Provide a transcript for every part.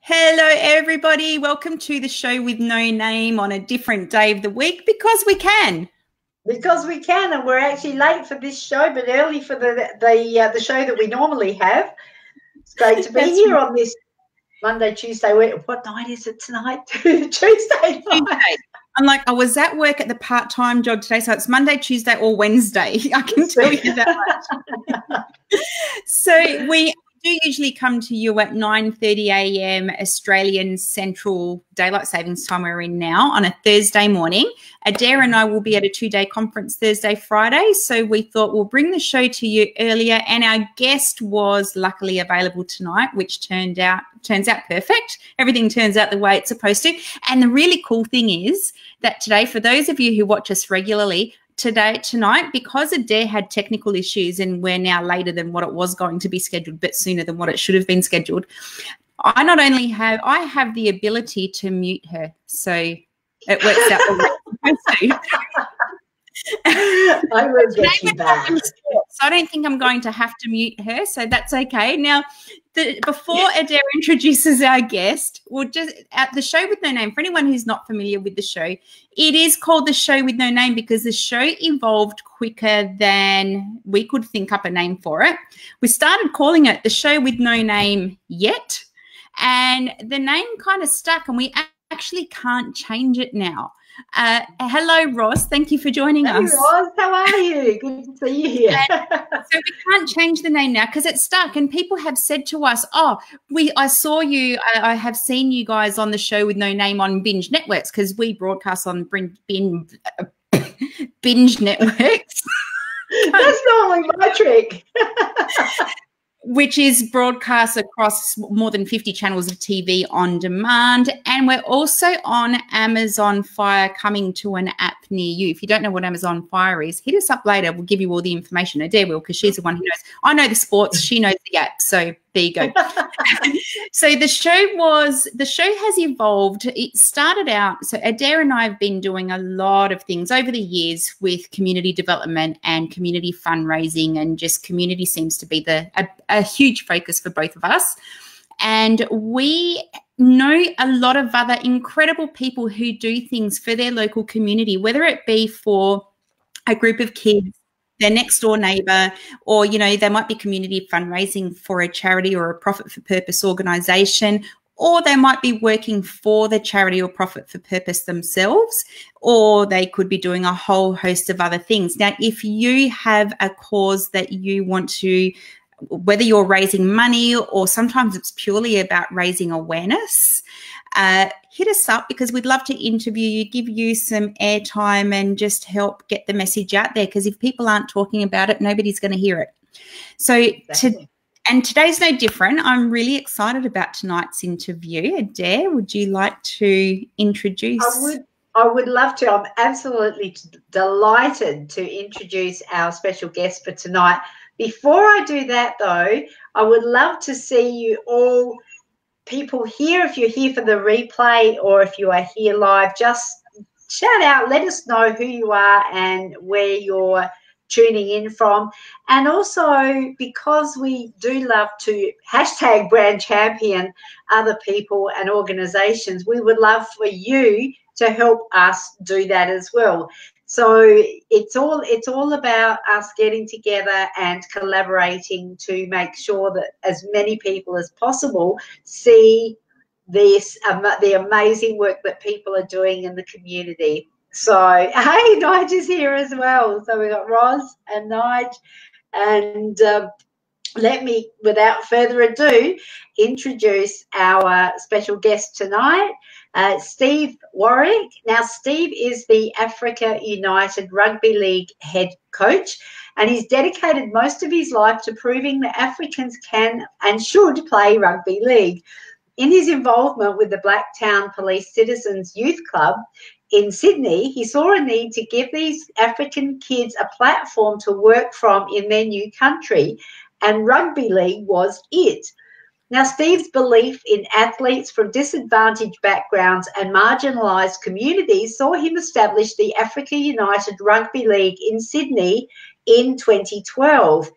Hello, everybody. Welcome to the show with no name on a different day of the week because we can. Because we can, and we're actually late for this show, but early for the show that we normally have. It's great to be here on this Monday, Tuesday. What night is it tonight? Tuesday night. I'm like, I was at work at the part-time job today, so it's Monday, Tuesday, or Wednesday. I can tell you that much. So we do usually come to you at 9:30 a.m. Australian Central Daylight Savings Time we're in now on a Thursday morning. Adair and I will be at a 2-day conference Thursday, Friday, so we thought we'll bring the show to you earlier, and our guest was luckily available tonight, which turns out perfect. Everything turns out the way it's supposed to. And the really cool thing is that today, for those of you who watch us regularly, tonight, because Adair had technical issues and we're now later than what it was going to be scheduled, but sooner than what it should have been scheduled, I have the ability to mute her. So it works out the way it's supposed to. I will get you back. So I don't think I'm going to have to mute her, so that's okay. Now, before Adair introduces our guest, we'll just at the show with no name. For anyone who's not familiar with the show, it is called the show with no name because the show evolved quicker than we could think up a name for it. We started calling it the show with no name yet, and the name kind of stuck, and we actually can't change it now. Hello, Ross. Thank you for joining us. Hey, Ross. How are you? Good to see you here. So we can't change the name now because it's stuck, and people have said to us, I saw you, I have seen you guys on the show with no name on Binge Networks because we broadcast on Binge Networks. That's normally my trick. Which is broadcast across more than 50 channels of TV on demand. And we're also on Amazon Fire, coming to an app near you. If you don't know what Amazon Fire is, hit us up later. We'll give you all the information. Adair will, because she's the one who knows. I know the sports. She knows the app. So there you go. So the show has evolved. It started out, so Adair and I have been doing a lot of things over the years with community development and community fundraising, and just community seems to be a huge focus for both of us. And we know a lot of other incredible people who do things for their local community, whether it be for a group of kids, their next door neighbour, or, you know, they might be community fundraising for a charity or a profit for purpose organisation, or they might be working for the charity or profit for purpose themselves, or they could be doing a whole host of other things. Now, if you have a cause that you want to, whether you're raising money or sometimes it's purely about raising awareness, hit us up because we'd love to interview you, give you some airtime, and just help get the message out there, because if people aren't talking about it, nobody's going to hear it. So exactly. And today's no different. I'm really excited about tonight's interview. Adair, would you like to introduce? I would love to. I'm absolutely delighted to introduce our special guest for tonight. Before I do that, though, I would love to see you all, people here, if you're here for the replay or if you are here live, just shout out, let us know who you are and where you're tuning in from. And also, because we do love to hashtag brand champion other people and organisations, we would love for you to help us do that as well. So it's all about us getting together and collaborating to make sure that as many people as possible see this the amazing work that people are doing in the community. So hey, Nige is here as well. So we've got Roz and Nige, and let me, without further ado, introduce our special guest tonight, Steve Warwick. Now, Steve is the Africa United Rugby League head coach, and he's dedicated most of his life to proving that Africans can and should play rugby league. In his involvement with the Blacktown Police Citizens Youth Club in Sydney, he saw a need to give these African kids a platform to work from in their new country, and rugby league was it. Now, Steve's belief in athletes from disadvantaged backgrounds and marginalised communities saw him establish the Africa United Rugby League in Sydney in 2012.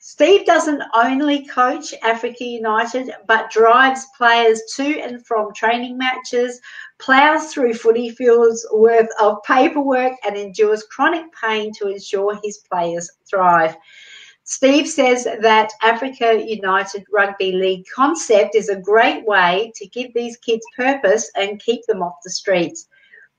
Steve doesn't only coach Africa United, but drives players to and from training matches, ploughs through footy fields worth of paperwork, and endures chronic pain to ensure his players thrive. Steve says that Africa United Rugby League concept is a great way to give these kids purpose and keep them off the streets.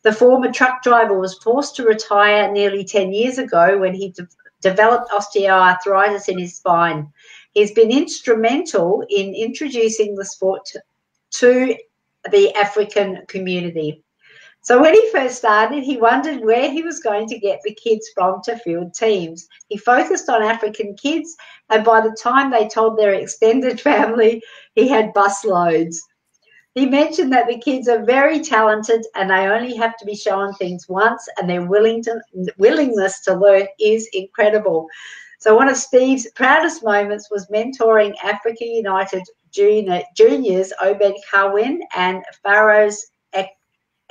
The former truck driver was forced to retire nearly 10 years ago when he developed osteoarthritis in his spine. He's been instrumental in introducing the sport to the African community. So when he first started, he wondered where he was going to get the kids from to field teams. He focused on African kids, and by the time they told their extended family, he had bus loads. He mentioned that the kids are very talented and they only have to be shown things once, and their willingness to learn is incredible. So one of Steve's proudest moments was mentoring Africa United juniors Obed Carwin and Pharaoh's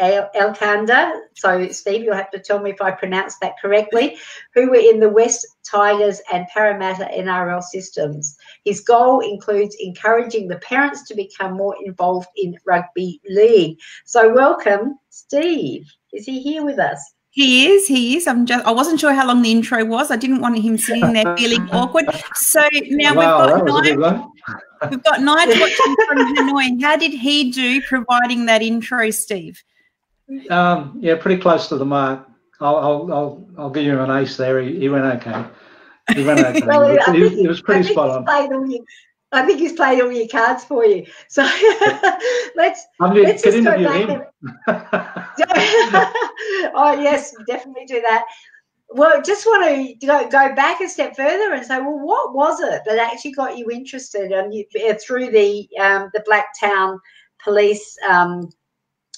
Elkanda, so Steve, you'll have to tell me if I pronounced that correctly, who were in the West Tigers and Parramatta NRL systems. His goal includes encouraging the parents to become more involved in rugby league. So welcome, Steve. Is he here with us? He is. I wasn't sure how long the intro was. I didn't want him sitting there feeling awkward. So now we've got Nige watching from Hanoi. How did he do providing that intro, Steve? Yeah, pretty close to the mark. I'll give you an ace there. He went okay. He went okay. Well, he was pretty spot on. I think he's played all your cards for you. So let's just go back. Oh yes, definitely do that. Well, just want to go back a step further and say, well, what was it that actually got you interested through the Blacktown Police?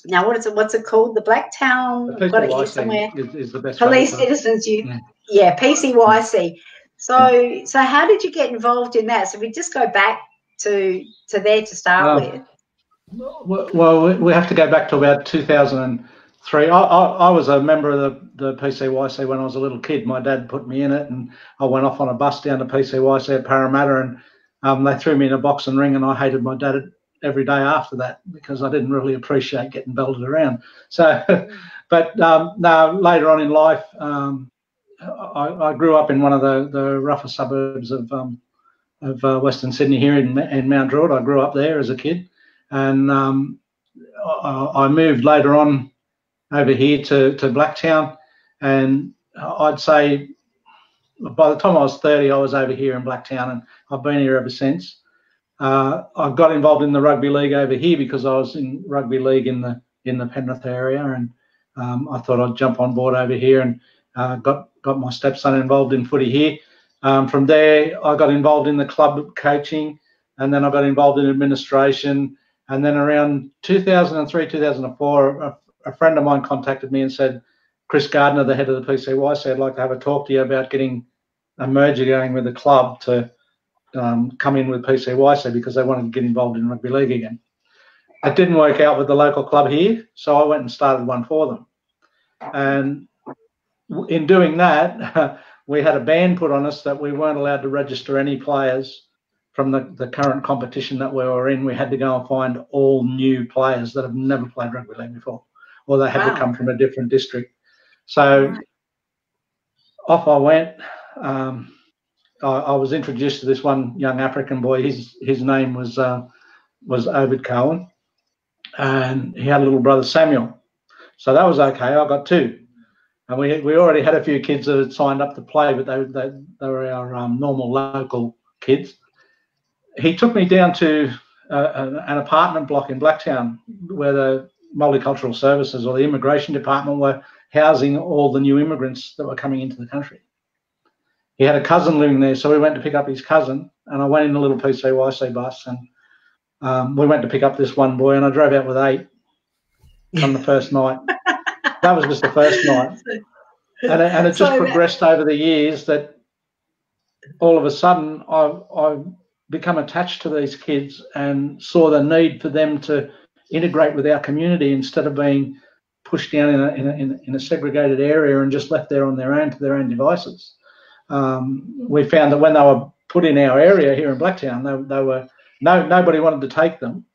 Now, what's it called? The Blacktown. Got it here somewhere. Is the best Police Citizens Youth. Yeah, PCYC. So how did you get involved in that? So we just go back to there to start with. Well, we have to go back to about 2003. I was a member of the PCYC when I was a little kid. My dad put me in it, and I went off on a bus down to PCYC at Parramatta, and they threw me in a box and ring, and I hated my dad every day after that because I didn't really appreciate getting belted around. So, but now later on in life, I grew up in one of the rougher suburbs of Western Sydney here in Mount Druitt. I grew up there as a kid, and I moved later on over here to Blacktown, and I'd say by the time I was 30, I was over here in Blacktown, and I've been here ever since. I got involved in the rugby league over here because I was in rugby league in the Penrith area, and I thought I'd jump on board over here, and got my stepson involved in footy here. From there, I got involved in the club coaching, and then I got involved in administration. And then around 2003, 2004, a friend of mine contacted me and said, Chris Gardner, the head of the PCY, said, I'd like to have a talk to you about getting a merger going with the club to come in with PCYC because they wanted to get involved in rugby league again. It didn't work out with the local club here, so I went and started one for them. And in doing that, we had a ban put on us that we weren't allowed to register any players from the current competition that we were in. We had to go and find all new players that have never played rugby league before, or they had to come from a different district. So off I went. I was introduced to this one young African boy. His name was Obed Cowan, and he had a little brother Samuel. So that was okay. I got two, and we already had a few kids that had signed up to play, but they were our normal local kids. He took me down to an apartment block in Blacktown where the Multicultural Services or the Immigration Department were housing all the new immigrants that were coming into the country. He had a cousin living there, so we went to pick up his cousin, and I went in a little PCYC bus, and we went to pick up this one boy, and I drove out with 8 on the first night. That was just the first night. And it just progressed over the years that all of a sudden I become attached to these kids and saw the need for them to integrate with our community instead of being pushed down in a segregated area and just left there on their own to their own devices. We found that when they were put in our area here in Blacktown. They were nobody wanted to take them,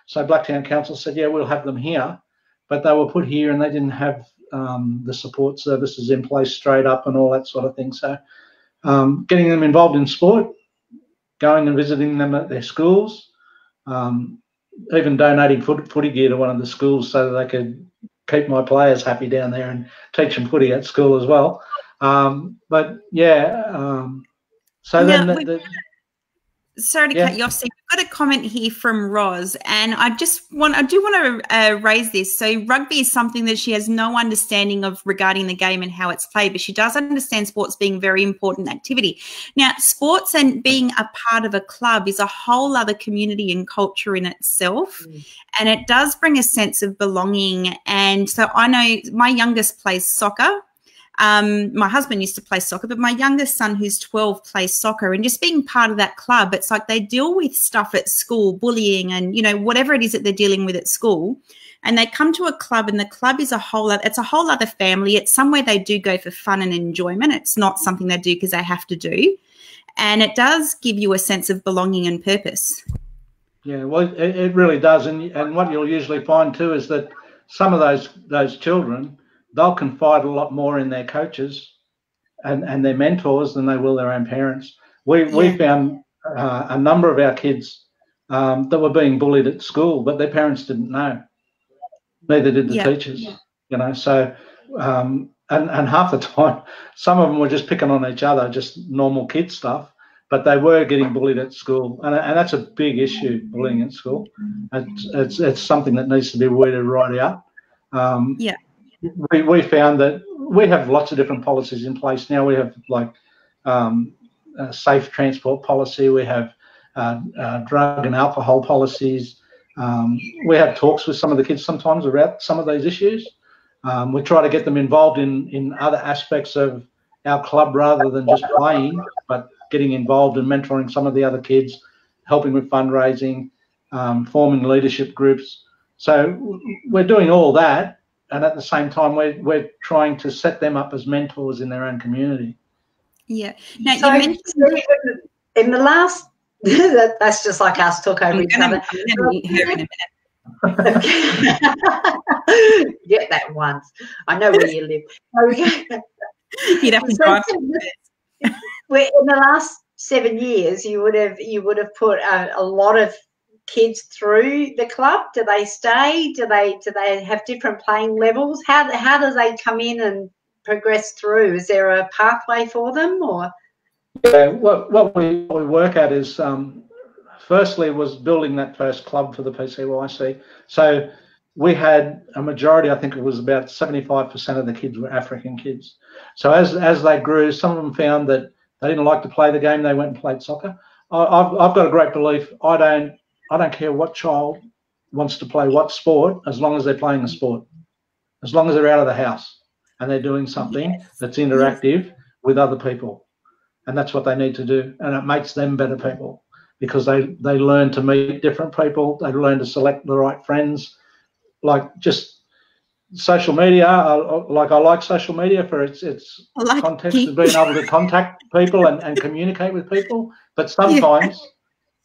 so Blacktown Council said, yeah, we'll have them here, but they were put here and they didn't have the support services in place straight up and all that sort of thing. So getting them involved in sport, going and visiting them at their schools, even donating footy gear to one of the schools so that they could keep my players happy down there and teach them footy at school as well. But yeah, so now, then sorry to cut you off, Steve. We've got a comment here from Roz, and I do want to raise this. So rugby is something that she has no understanding of regarding the game and how it's played, but she does understand sports being a very important activity. Now, sports and being a part of a club is a whole other community and culture in itself, and it does bring a sense of belonging. And so I know my youngest plays soccer. My husband used to play soccer, but my youngest son, who's 12, plays soccer, and just being part of that club, it's like they deal with stuff at school, bullying and, you know, whatever it is that they're dealing with at school, and they come to a club, and the club is it's a whole other family. It's somewhere they do go for fun and enjoyment. It's not something they do because they have to do, and it does give you a sense of belonging and purpose. Yeah, well, it really does, and what you'll usually find too is that some of those children, they'll confide a lot more in their coaches and their mentors than they will their own parents. We found a number of our kids that were being bullied at school, but their parents didn't know. Neither did the teachers, you know. So, and half the time, some of them were just picking on each other, just normal kid stuff, but they were getting bullied at school, and that's a big issue, bullying at school. It's something that needs to be weeded right out. We found that we have lots of different policies in place now. We have like a safe transport policy. We have drug and alcohol policies. We have talks with some of the kids sometimes about some of these issues. We try to get them involved in other aspects of our club rather than just playing, but getting involved and mentoring some of the other kids, helping with fundraising, forming leadership groups. So we're doing all that. And at the same time, we're trying to set them up as mentors in their own community. Yeah. Now, so you mentioned in the last, that's just like us talk over each other. Get that once. I know where you live. You'd have to drive. In the last 7 years, you would have put a lot of kids through the club. Do they stay? Do they have different playing levels? How does they come in and progress through? Is there a pathway for them, or? Yeah, what we work at is firstly was building that first club for the PCYC. So we had a majority, I think it was about 75% of the kids were African kids. So as they grew, some of them found that they didn't like to play the game. They went and played soccer. I've got a great belief. I don't care what child wants to play what sport, as long as they're playing a sport, as long as they're out of the house and they're doing something that's interactive with other people. And that's what they need to do. And it makes them better people because they learn to meet different people. They learn to select the right friends. Like just social media, I like social media for its context of being able to contact people and communicate with people. But sometimes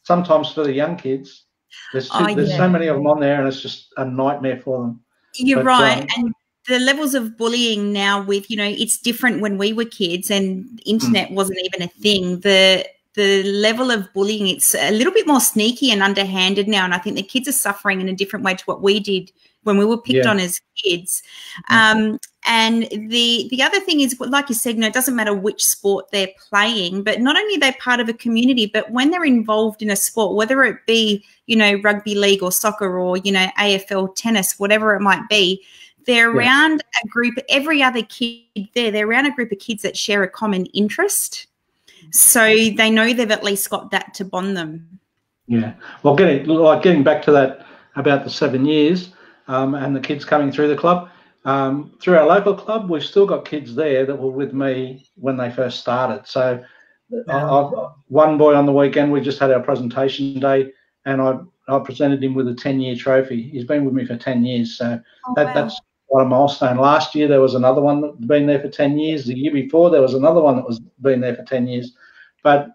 for the young kids, there's so many of them on there, and it's just a nightmare for them. You're right. And the levels of bullying now with, you know, it's different when we were kids and internet wasn't even a thing. The level of bullying, it's a little bit more sneaky and underhanded now, and I think the kids are suffering in a different way to what we did when we were picked on as kids. And the other thing is, like you said, you know, it doesn't matter which sport they're playing, but not only are they part of a community, but when they're involved in a sport, whether it be, you know, rugby league or soccer or, you know, AFL, tennis, whatever it might be, they're around a group, every other kid there, they're around a group of kids that share a common interest. So they know they've at least got that to bond them. Yeah. Well, getting back to that about the 7 years and the kids coming through the club, through our local club, we've still got kids there that were with me when they first started. So one boy on the weekend, we just had our presentation day, and I presented him with a 10-year trophy. He's been with me for 10 years. So that's quite a milestone. Last year, there was another one that had been there for 10 years. The year before, there was another one that was been there for 10 years. But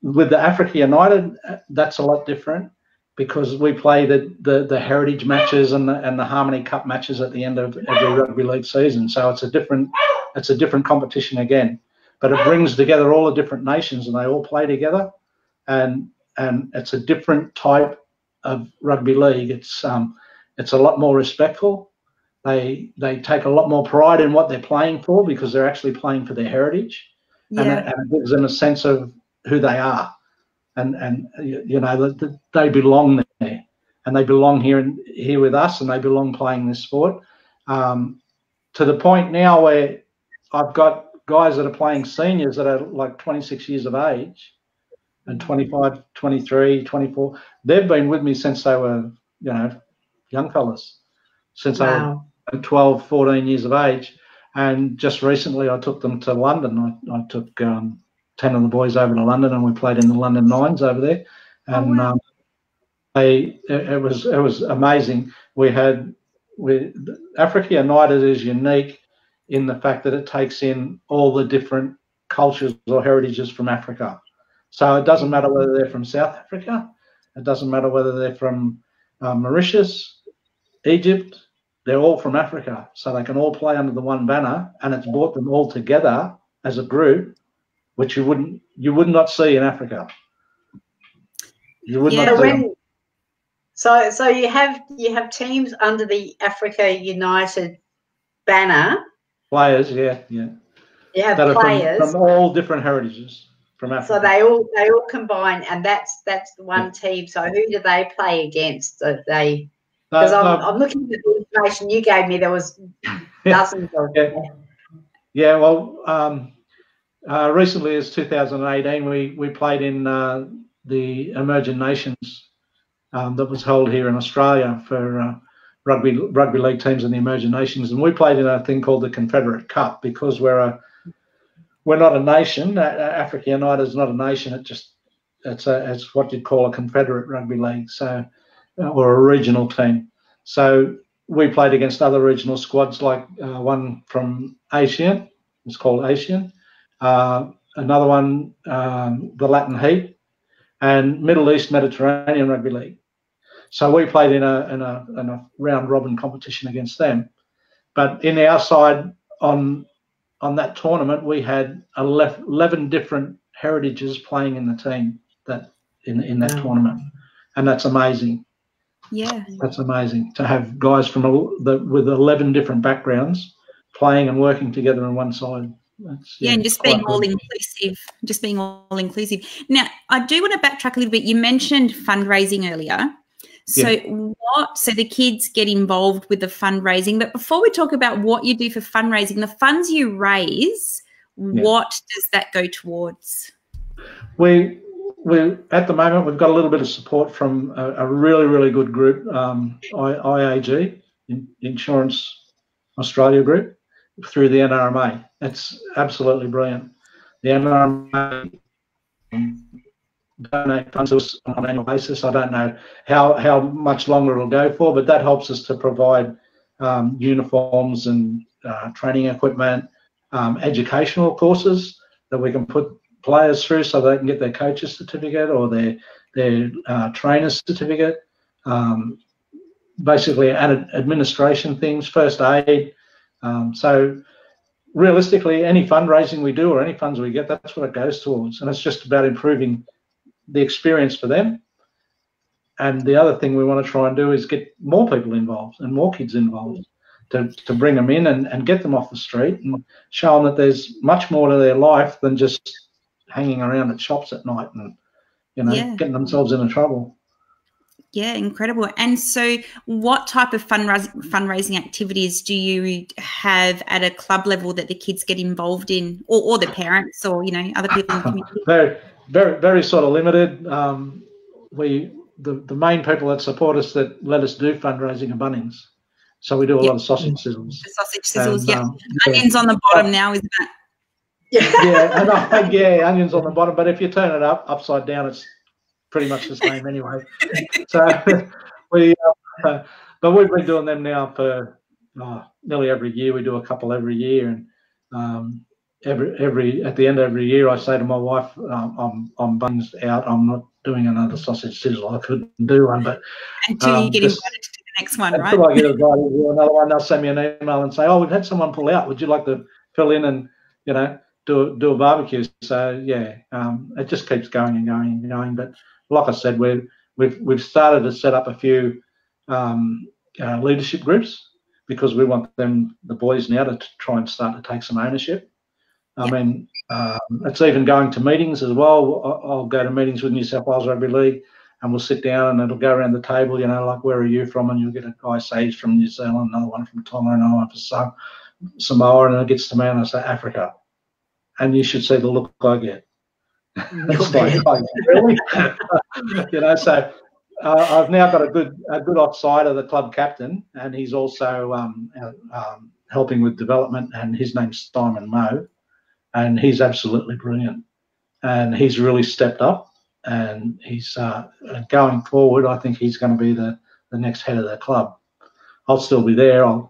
with the Africa United, that's a lot different because we play the heritage matches and the Harmony Cup matches at the end of every rugby league season. So it's a different competition again, but it brings together all the different nations and they all play together, and it's a different type of rugby league. It's a lot more respectful. They take a lot more pride in what they're playing for because they're actually playing for their heritage, and it gives them a sense of who they are, and you know that they belong there, and they belong here with us, and they belong playing this sport. To the point now where I've got guys that are playing seniors that are like 26 years of age, and 25, 23, 24. They've been with me since they were, you know, young fellas, since they were 12, 14 years of age. And just recently I took them to London. I took 10 of the boys over to London, and we played in the London Nines over there. And it was amazing. Africa United is unique in the fact that it takes in all the different cultures or heritages from Africa. So it doesn't matter whether they're from South Africa, it doesn't matter whether they're from Mauritius, Egypt, they're all from Africa. So they can all play under the one banner, and it's brought them all together as a group, which you would not see in Africa. You would not see. So you have teams under the Africa United banner. Players, yeah. You have players from all different heritages. From Africa. So they all combine, and that's the one team. So who do they play against? Because I'm looking at the information you gave me. There was dozens of them. Yeah. Well, recently as 2018, we played in the Emerging Nations that was held here in Australia for rugby league teams in the Emerging Nations, and we played in a thing called the Confederate Cup because we're not a nation. Africa United is not a nation. It's what you'd call a confederate rugby league, so or a regional team. So we played against other regional squads, like one from ASEAN. It's called ASEAN. Another one, the Latin Heat, and Middle East Mediterranean Rugby League. So we played in a round robin competition against them. But in our side on that tournament, we had 11 different heritages playing in the team in that tournament, and that's amazing. Yeah, that's amazing to have guys with 11 different backgrounds playing and working together on one side. And just being all inclusive. Now, I do want to backtrack a little bit. You mentioned fundraising earlier. So the kids get involved with the fundraising, but before we talk about what you do for fundraising, the funds you raise, what does that go towards? We at the moment we've got a little bit of support from a really, really good group, IAG, Insurance Australia Group, through the NRMA. It's absolutely brilliant. The NRMA donate funds to us on an annual basis. I don't know how much longer it'll go for, but that helps us to provide uniforms and training equipment, educational courses that we can put players through so they can get their coach's certificate or their trainer's certificate. Basically, administration things, first aid. So realistically, any fundraising we do or any funds we get, that's what it goes towards, and it's just about improving the experience for them. And the other thing we want to try and do is get more people involved and more kids involved to bring them in and get them off the street and show them that there's much more to their life than just hanging around at shops at night and getting themselves into trouble. Yeah, incredible. And so what type of fundraising activities do you have at a club level that the kids get involved in, or the parents, or other people in the community? Very, very sort of limited. The main people that support us that let us do fundraising are Bunnings. So we do a lot of sausage sizzles. The sausage sizzles, Onions on the bottom now, isn't it? Yeah, onions on the bottom. But if you turn it upside down, it's pretty much the same anyway. So but we've been doing them now for nearly every year. We do a couple every year, and at the end of every year, I say to my wife, I'm buns out. I'm not doing another sausage sizzle. I couldn't do one, but until you get invited to do the next one, right? Until I get invited to do another one, they'll send me an email and say, "Oh, we've had someone pull out. Would you like to fill in and do a barbecue?" So yeah, it just keeps going and going and going. But like I said, we've started to set up a few leadership groups because we want the boys now to try and start to take some ownership. I mean, it's even going to meetings as well. I'll go to meetings with New South Wales Rugby League, and we'll sit down and it'll go around the table, like, where are you from? And you'll get a guy say he's from New Zealand, another one from Tonga, another one from Samoa, and it gets to me and I say, Africa. And you should see the look I get. It's like, oh, really? So I've now got a good offside of the club captain, and he's also helping with development, and his name's Simon Moe. And he's absolutely brilliant, and he's really stepped up, and he's going forward. I think he's going to be the next head of the club. I'll still be there. I'm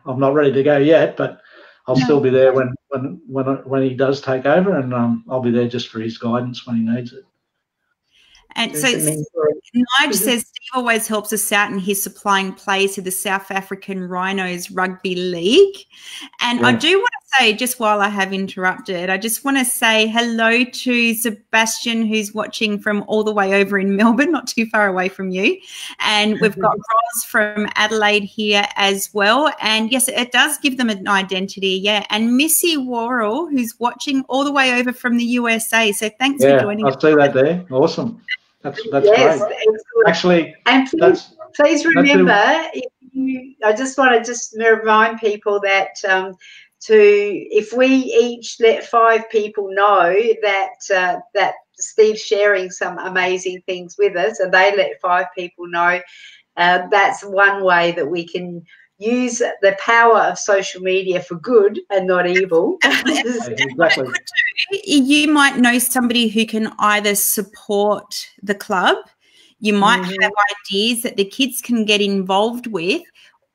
not ready to go yet, but I'll still be there when he does take over, and I'll be there just for his guidance when he needs it. And so Nige says Steve always helps us out, and he's supplying players to the South African Rhinos Rugby League. And I do want to say, just while I have interrupted, I just want to say hello to Sebastian, who's watching from all the way over in Melbourne, not too far away from you. And we've got Roz from Adelaide here as well. And yes, it does give them an identity, yeah. And Missy Worrell, who's watching all the way over from the USA. So thanks for joining us. I see that there. Awesome. That's great. Excellent. Actually, and please remember, I just want to remind people that if we each let 5 people know that Steve's sharing some amazing things with us, and they let 5 people know, that's one way that we can use the power of social media for good and not evil. Exactly. You might know somebody who can either support the club, you might have ideas that the kids can get involved with,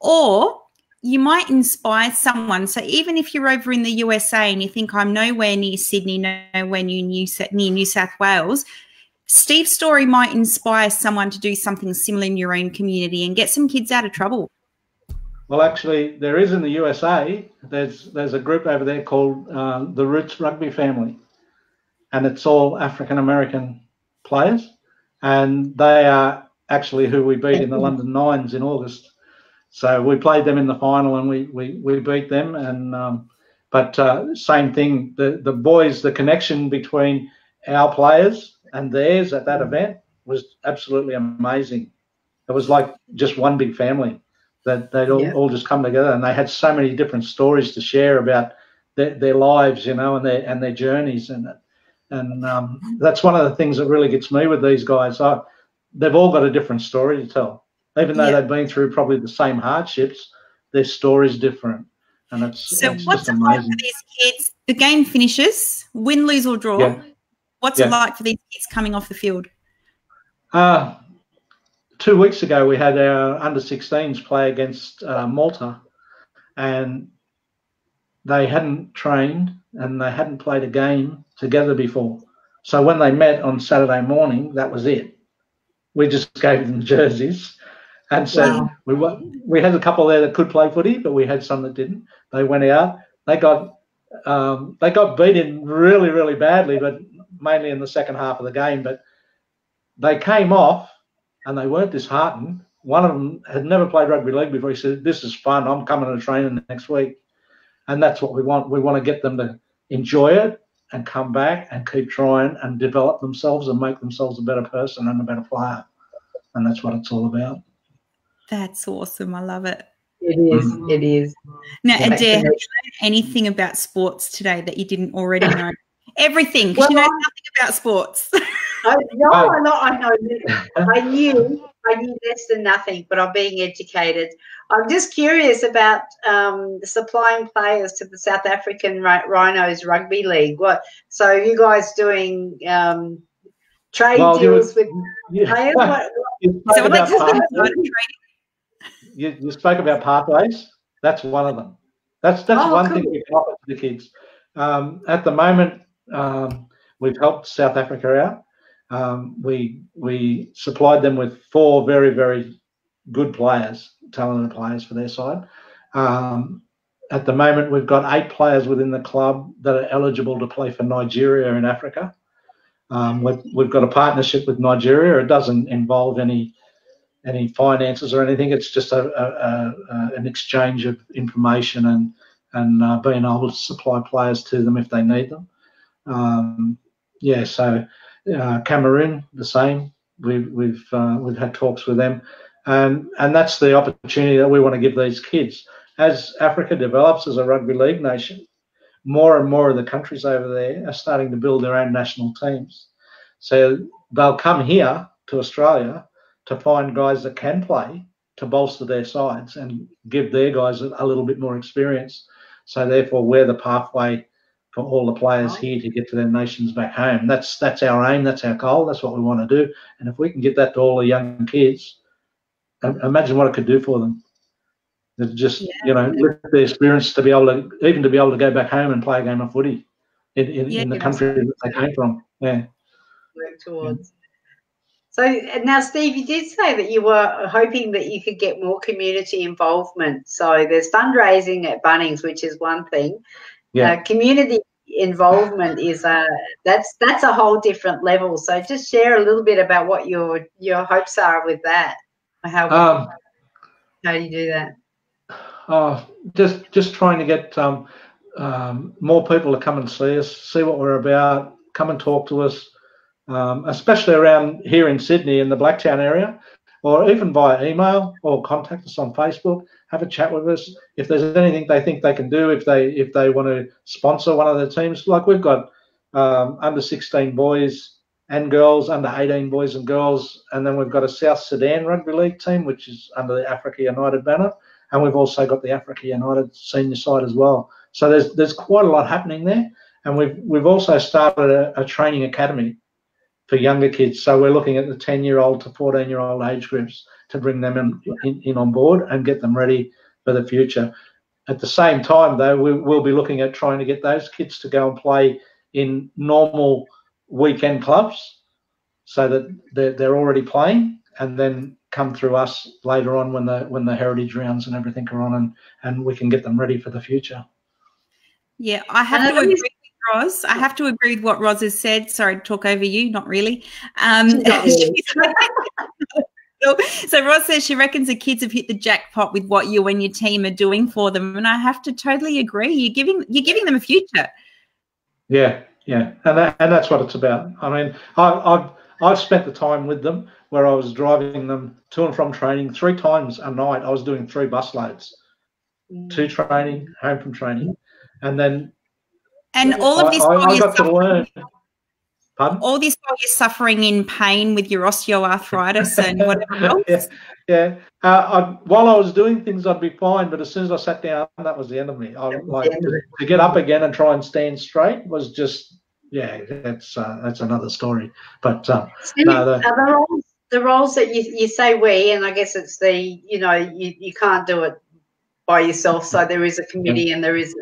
or you might inspire someone. So even if you're over in the USA and you think, I'm nowhere near Sydney, nowhere near New South Wales, Steve's story might inspire someone to do something similar in your own community and get some kids out of trouble. Well, actually, there is in the USA. There's a group over there called the Roots Rugby Family, and it's all African American players, and they are actually who we beat in the London Nines in August. So we played them in the final, and we beat them. And but same thing. The boys, the connection between our players and theirs at that event was absolutely amazing. It was like just one big family. That they'd all just come together, and they had so many different stories to share about their lives, and their journeys, and that's one of the things that really gets me with these guys. They've all got a different story to tell, even though they've been through probably the same hardships. Their story's different, and it's what's just it like for these kids? The game finishes, win, lose or draw. Yeah. What's it like for these kids coming off the field? 2 weeks ago, we had our under-16s play against Malta, and they hadn't trained and they hadn't played a game together before. So when they met on Saturday morning, that was it. We just gave them jerseys and said we had a couple there that could play footy, but we had some that didn't. They went out. They got beaten really, really badly, but mainly in the second half of the game. But they came off, and they weren't disheartened. One of them had never played rugby league before. He said, "This is fun. I'm coming to training next week." And that's what we want. We want to get them to enjoy it and come back and keep trying and develop themselves and make themselves a better person and a better player. And that's what it's all about. That's awesome. I love it. It is. It is. Now, Adair, have you learned anything about sports today that you didn't already know? Everything, because you know nothing about sports. I knew less than nothing, but I'm being educated. I'm just curious about supplying players to the South African Rhinos Rugby League. So you guys doing trade deals with players? You spoke about pathways. That's one of them. That's one thing we can offer to the kids. At the moment, we've helped South Africa out. We supplied them with 4 very, very good players, talented players for their side. At the moment, we've got 8 players within the club that are eligible to play for Nigeria in Africa. We've got a partnership with Nigeria. It doesn't involve any finances or anything. It's just an exchange of information and being able to supply players to them if they need them. So Cameroon, the same. We've had talks with them, and that's the opportunity that we want to give these kids. As Africa develops as a rugby league nation, more and more of the countries over there are starting to build their own national teams. So they'll come here to Australia to find guys that can play to bolster their sides and give their guys a little bit more experience. So therefore, we're the pathway for all the players here to get to their nations back home. That's our aim. That's our goal. That's what we want to do. And if we can get that to all the young kids, imagine what it could do for them. Just with the experience to be able to go back home and play a game of footy in the country that they came from. Yeah. Work towards. So now, Steve, you did say that you were hoping that you could get more community involvement. So there's fundraising at Bunnings, which is one thing. Yeah. Community involvement is that's a whole different level. So just share a little bit about what your hopes are with that. How do you do that? Just trying to get more people to come and see us, see what we're about, come and talk to us, especially around here in Sydney in the Blacktown area, or even via email, or contact us on Facebook, have a chat with us. If there's anything they think they can do, if they want to sponsor one of the teams, like we've got under 16 boys and girls, under 18 boys and girls, and then we've got a South Sudan Rugby League team, which is under the Africa United banner. And we've also got the Africa United senior side as well. So there's quite a lot happening there. And we've also started a training academy for younger kids. So we're looking at the 10-year-old to 14-year-old age groups to bring them in on board and get them ready for the future. At the same time, though, we'll be looking at trying to get those kids to go and play in normal weekend clubs so that they're already playing, and then come through us later on when the heritage rounds and everything are on, and we can get them ready for the future. Yeah, I have to agree with Roz. I have to agree with what Roz has said. Sorry to talk over you, not really. So Roz says she reckons the kids have hit the jackpot with what you and your team are doing for them, and I have to totally agree. You're giving them a future. Yeah, and that's what it's about. I mean, I've spent the time with them where I was driving them to and from training 3 times a night. I was doing 3 bus loads, to training, home from training, and then. And all of this, I got to learn. Pardon? All this while you're suffering in pain with your osteoarthritis and whatever else. Yeah. While I was doing things, I'd be fine, but as soon as I sat down, that was the end of me. To get up again and try and stand straight was just. Yeah, that's another story. But the roles that you say we, and I guess it's you can't do it by yourself. So there is a committee and there is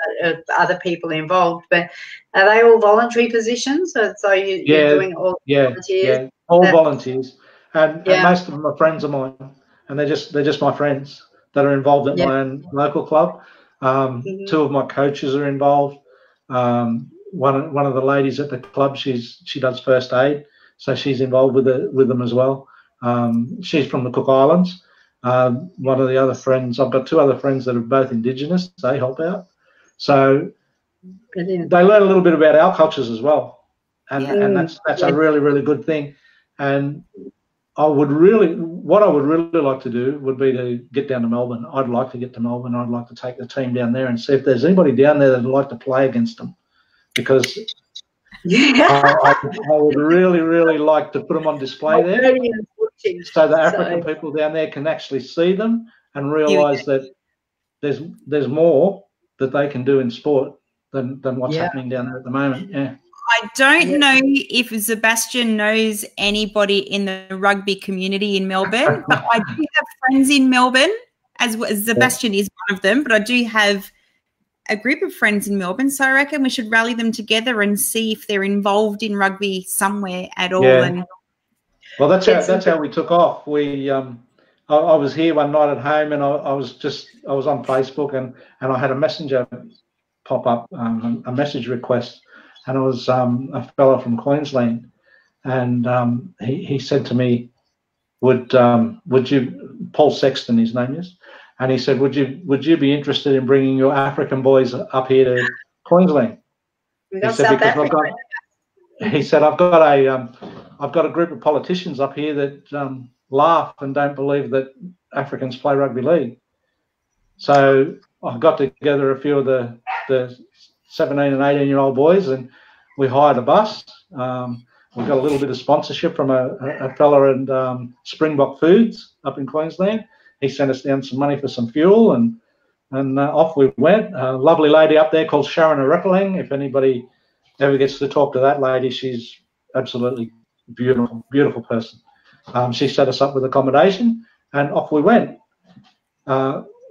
other people involved. But are they all voluntary positions? So you're doing all volunteers? Yeah, all volunteers, and most of them are friends of mine, and they're just my friends that are involved at my own local club. 2 of my coaches are involved. One of the ladies at the club, she does first aid, so she's involved with them as well. She's from the Cook Islands. One of the other friends, I've got 2 other friends that are both Indigenous. They help out, so they learn a little bit about our cultures as well, and that's a really, really good thing. And what I would really like to do would be to get down to Melbourne. I'd like to get to Melbourne. I'd like to take the team down there and see if there's anybody down there that'd like to play against them. Because I would really, really like to put them on display there, so the African people down there can actually see them and realise that there's more that they can do in sport than what's happening down there at the moment. Yeah. I don't know if Sebastian knows anybody in the rugby community in Melbourne, but I do have friends in Melbourne, as Sebastian is one of them, but I do have a group of friends in Melbourne, so I reckon we should rally them together and see if they're involved in rugby somewhere at all. Yeah. And well, that's how we took off. We I was here one night at home, and I was on Facebook, and I had a messenger pop up, a message request, and it was a fellow from Queensland, and he said to me, would you, Paul Sexton, his name is, and he said, would you be interested in bringing your African boys up here to Queensland? He said, because I've got a group of politicians up here that laugh and don't believe that Africans play rugby league. So I got together a few of the 17 and 18-year-old boys, and we hired a bus. We got a little bit of sponsorship from a fella in Springbok Foods up in Queensland. He sent us down some money for some fuel, and off we went. A lovely lady up there called Sharon Arepelang. If anybody ever gets to talk to that lady, she's absolutely beautiful, beautiful person. She set us up with accommodation, and off we went.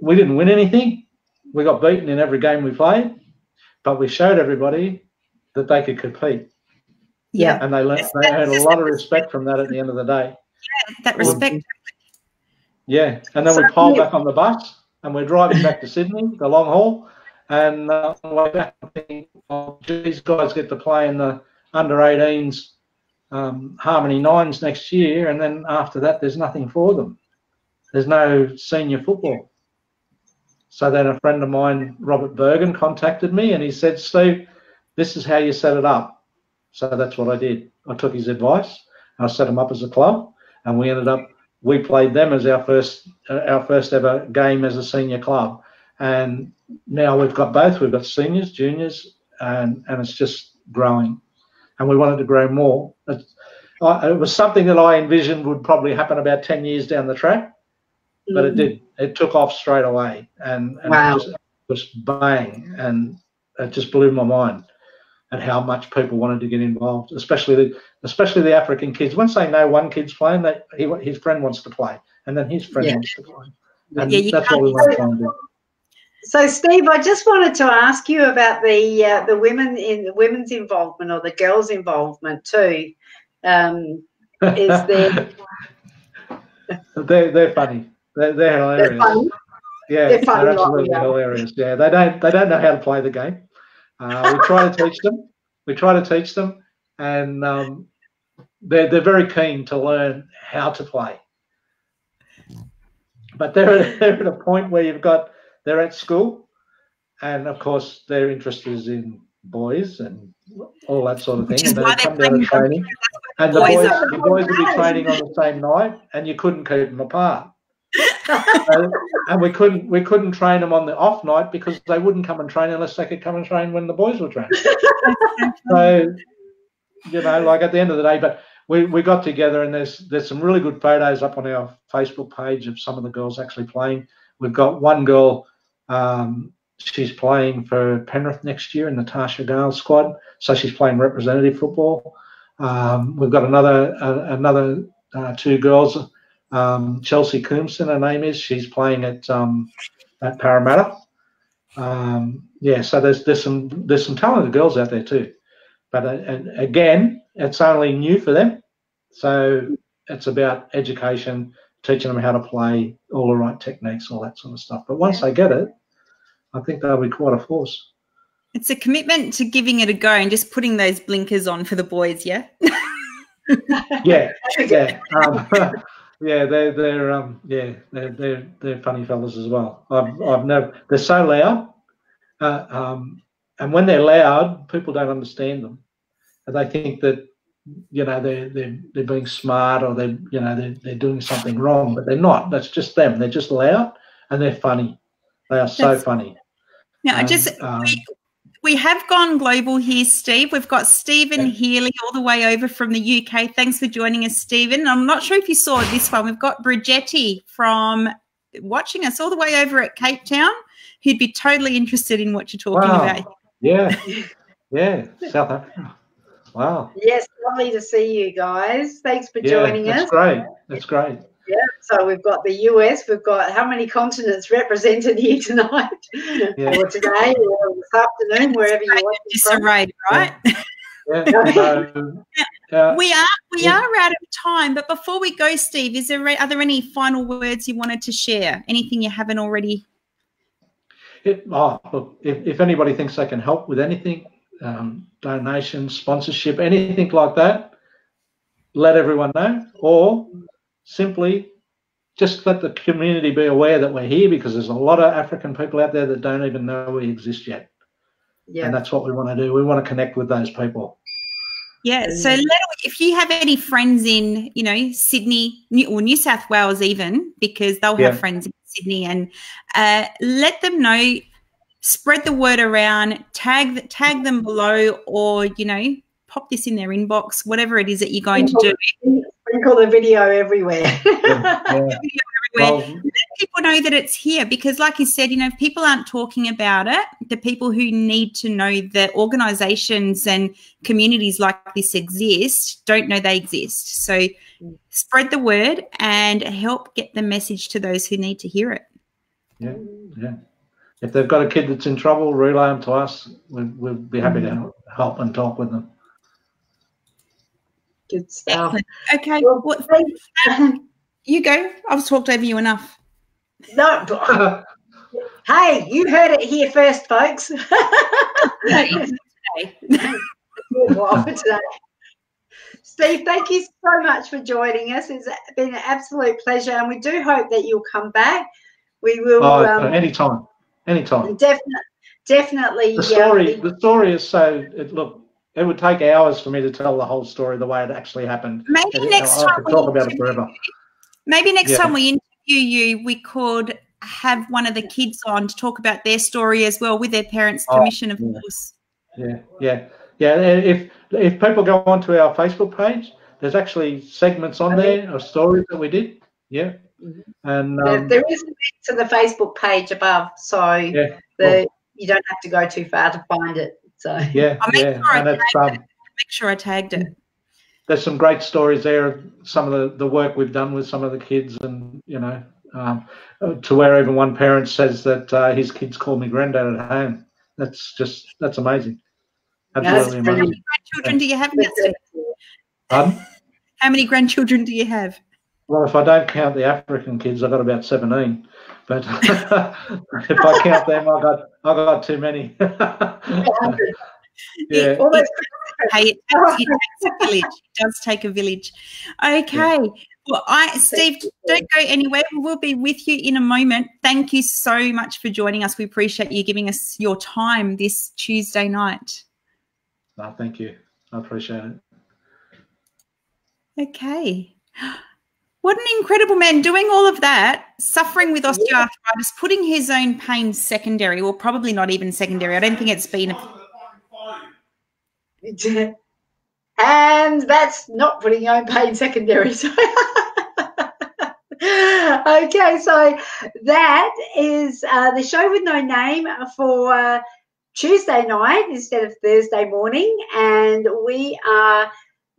We didn't win anything. We got beaten in every game we played, but we showed everybody that they could compete. Yeah, and they had a lot of respect from that at the end of the day. Yeah, that respect. Yeah, and then we piled back on the bus, and we're driving back to Sydney, the long haul, and on the way back, I'm thinking, oh, these guys get to play in the under-18s Harmony Nines next year, and then after that, there's nothing for them. There's no senior football. So then a friend of mine, Robert Bergen, contacted me, and he said, Steve, this is how you set it up. So that's what I did. I took his advice. I set them up as a club, and we played them as our first ever game as a senior club. And now we've got both. We've got seniors, juniors, and it's just growing. And we wanted to grow more. It was something that I envisioned would probably happen about 10 years down the track, but it did. It took off straight away, and wow. It was bang, and it just blew my mind at how much people wanted to get involved, especially the African kids. Once they know one kid's playing, his friend wants to play, and then his friend wants to play. And that's what we want to try and do. So, Steve, I just wanted to ask you about the women's involvement, or the girls' involvement too. Is there? They're funny. They're hilarious. They're funny. Yeah, they're absolutely hilarious. Yeah, they don't know how to play the game. We try to teach them. And they're very keen to learn how to play. But they're at a point where they're at school, and of course their interest is in boys and all that sort of thing. And they come down to training, and the boys would be training on the same night, and you couldn't keep them apart. And we couldn't train them on the off night because they wouldn't come and train unless they could come and train when the boys were training. So, like at the end of the day, but we got together, and there's some really good photos up on our Facebook page of some of the girls actually playing. We've got one girl, she's playing for Penrith next year in the Tasha Gale squad, so she's playing representative football. We've got another two girls. Chelsea Coombson, her name is. She's playing at Parramatta. So there's some talented girls out there too, but again, it's only new for them. So it's about education, teaching them how to play, all the right techniques, all that sort of stuff. But once they get it, I think they'll be quite a force. It's a commitment to giving it a go and just putting those blinkers on for the boys, yeah. Yeah. Yeah, they're funny fellas as well. I've never. They're so loud, and when they're loud, people don't understand them. And they think that they're being smart, or they're doing something wrong, but they're not. That's just them. They're just loud, and they're funny. They are so funny. Now, we have gone global here, Steve. We've got Stephen Healy all the way over from the UK. Thanks for joining us, Stephen. I'm not sure if you saw this one. We've got Brigetti from watching us all the way over at Cape Town, who'd be totally interested in what you're talking about. Yeah, South Africa. Wow. Yes, lovely to see you guys. Thanks for joining us. That's great. That's great. Yeah, so we've got the US, we've got how many continents represented here tonight, or today, or this afternoon, wherever you're watching disarray, right? We are out of time, but before we go, Steve, are there any final words you wanted to share? Anything you haven't already? Look, if anybody thinks they can help with anything, donations, sponsorship, anything like that, let everyone know, or simply just let the community be aware that we're here, because there's a lot of African people out there that don't even know we exist yet. Yeah. And that's what we want to do. We want to connect with those people. Yeah. So if you have any friends in, Sydney or New South Wales even, because they'll have friends in Sydney, and let them know, spread the word around, tag them below, or, pop this in their inbox, whatever it is that you're going to do. Sprinkle the video everywhere. Let people know that it's here, because like you said, if people aren't talking about it, the people who need to know that organisations and communities like this exist don't know they exist. So spread the word and help get the message to those who need to hear it. Yeah, yeah. If they've got a kid that's in trouble, relay them to us. We'll be happy to help and talk with them. Good stuff. Okay. Well, you go. I've talked over you enough. No. Hey, you heard it here first, folks. Today. Steve, thank you so much for joining us. It's been an absolute pleasure, and we do hope that you'll come back. We will. Anytime. Definitely. The story is so. It would take hours for me to tell the whole story the way it actually happened. Maybe next time I could talk about it forever. Maybe next time we interview you, we could have one of the kids on to talk about their story as well, with their parents' permission, of course. Yeah. If people go onto our Facebook page, there's actually segments on there of stories that we did. Yeah. And there is a link to the Facebook page above, so you don't have to go too far to find it. So I'll make sure I tagged it. There's some great stories there of some of the work we've done with some of the kids, and to where even one parent says that his kids call me granddad at home. That's amazing. Absolutely amazing. How many grandchildren do you have, Steve? Pardon? How many grandchildren do you have? Well, if I don't count the African kids, I've got about 17. But if I count them, I've got too many. It takes a village. It does take a village. Okay. Yeah. Well, Steve, don't go anywhere. We'll be with you in a moment. Thank you so much for joining us. We appreciate you giving us your time this Tuesday night. No, thank you. I appreciate it. Okay. What an incredible man, doing all of that, suffering with osteoarthritis, putting his own pain secondary, or probably not even secondary. I don't think it's been and that's not putting your own pain secondary. So okay, so that is the show with no name for Tuesday night instead of Thursday morning, and we are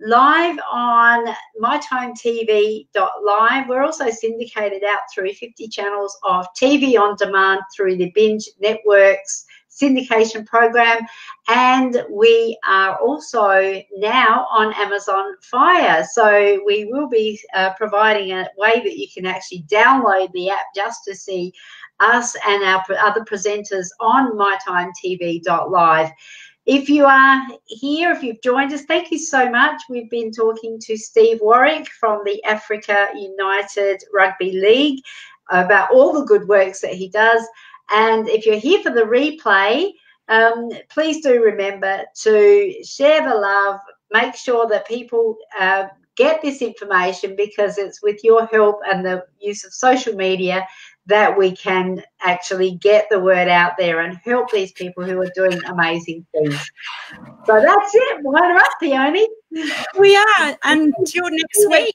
live on mytimetv.live. We're also syndicated out through 50 channels of TV on demand through the Binge Networks syndication program, and we are also now on Amazon Fire. So we will be providing a way that you can actually download the app just to see us and our other presenters on mytimetv.live. If you are here, if you've joined us, thank you so much. We've been talking to Steve Warwick from the Africa United Rugby League about all the good works that he does. And if you're here for the replay, please do remember to share the love. Make sure that people get this information, because it's with your help and the use of social media that we can actually get the word out there and help these people who are doing amazing things. So that's it. Wind her up, Peony. We are. Until next week.